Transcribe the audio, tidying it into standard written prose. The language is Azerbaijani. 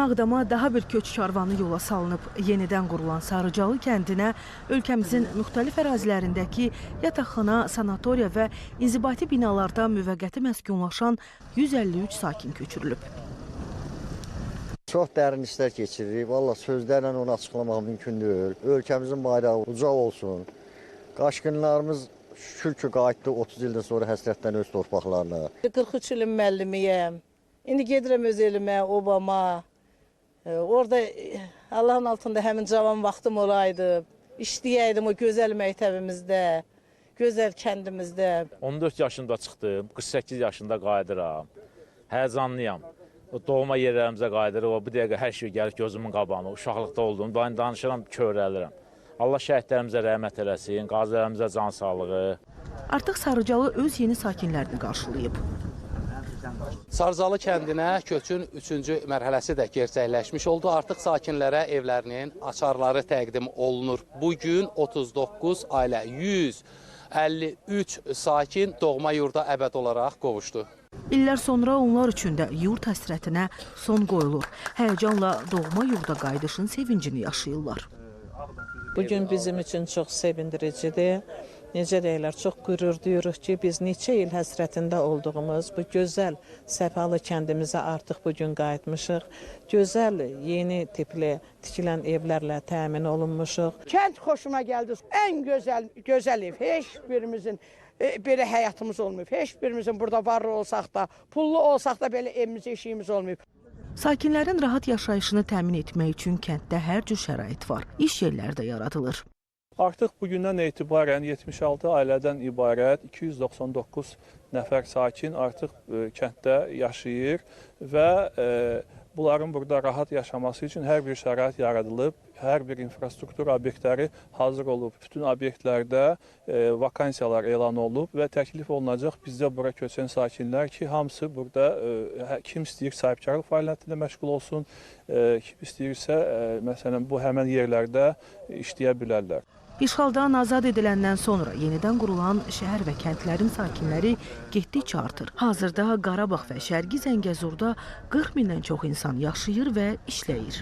Ağdama daha bir köç karvanı yola salınıb. Yenidən qurulan Sarıcalı kəndinə ölkəmizin müxtəlif ərazilərindəki yataqxana, sanatoriya və inzibati binalarda müvəqqəti məskunlaşan 153 sakin köçürülüb. Çox dərin işlər keçiririk. Valla sözlərlə onu açıqlamaq mümkün deyil. Ölkəmizin bayrağı ucaq olsun. Qaçqınlarımız şükür ki, qayıtdı 30 ildən sonra həsrətdən öz torpaqlarına. 43 ilin müəllimiyəm. İndi gedirəm öz elimə, obama. Orada Allahın altında həmin cavan vaxtım olaydı. İşləyəydim o gözəl məktəbimizdə, gözəl kəndimizdə. 14 yaşında çıxdım, 48 yaşında qayıdıram. Həyəcanlıyam. Doğma yerlərimizə qayıdırıq, bu dəqiqə hər şey gəlir gözümün qabağına. Uşaqlıqda olduğum, danışıram, kövrəlirəm. Allah şəhidlərimizə rəhmət eləsin, qazilərimizə can sağlığı. Artıq Sarıcalı öz yeni sakinlərini qarşılayıb. Sarıcalı kəndinə köçün 3-cü mərhələsi də gerçəkləşmiş oldu. Artıq sakinlərə evlərinin açarları təqdim olunur. Bugün 39 ailə, 153 sakin doğma yurda əbəd olaraq qovuşdu. İllər sonra onlar üçün də yurt həsrətinə son qoyulur. Həyəcanla doğma yurda qayıdışın sevincini yaşayırlar. Bugün bizim üçün çox sevindiricidir. Necə deyirlər, çox qürur duyuruq ki, biz neçə il həsrətində olduğumuz bu gözəl səfalı kəndimizə artıq bugün qayıtmışıq. Gözəl, yeni tipli tikilən evlərlə təmin olunmuşuq. Kənd xoşuma gəldi. Ən gözəl ev. Heç birimizin belə həyatımız olmayıb. Heç birimizin burada varlı olsaq da, pullu olsaq da belə evimiz, eşiyimiz olmayıb. Sakinlərin rahat yaşayışını təmin etmək üçün kənddə hər cür şərait var. İş yerləri də yaradılır. Artıq bugündən etibarən 76 ailədən ibarət 299 nəfər sakin artıq kənddə yaşayır və bunların burada rahat yaşaması üçün hər bir şərait yaradılıb, hər bir infrastruktur obyektləri hazır olub. Bütün obyektlərdə vakansiyalar elan olub və təklif olunacaq bizdə bura köçən sakinlər ki, hamısı burada kim istəyir sahibkarlıq fəaliyyəti ilə məşğul olsun, kim istəyirsə məsələn bu həmin yerlərdə işləyə bilərlər. İşğaldan azad ediləndən sonra yenidən qurulan şəhər və kəndlərin sakinləri getdikcə artır. Hazırda Qarabağ və Şərqi Zəngəzurda 40 mindən çox insan yaşayır və işləyir.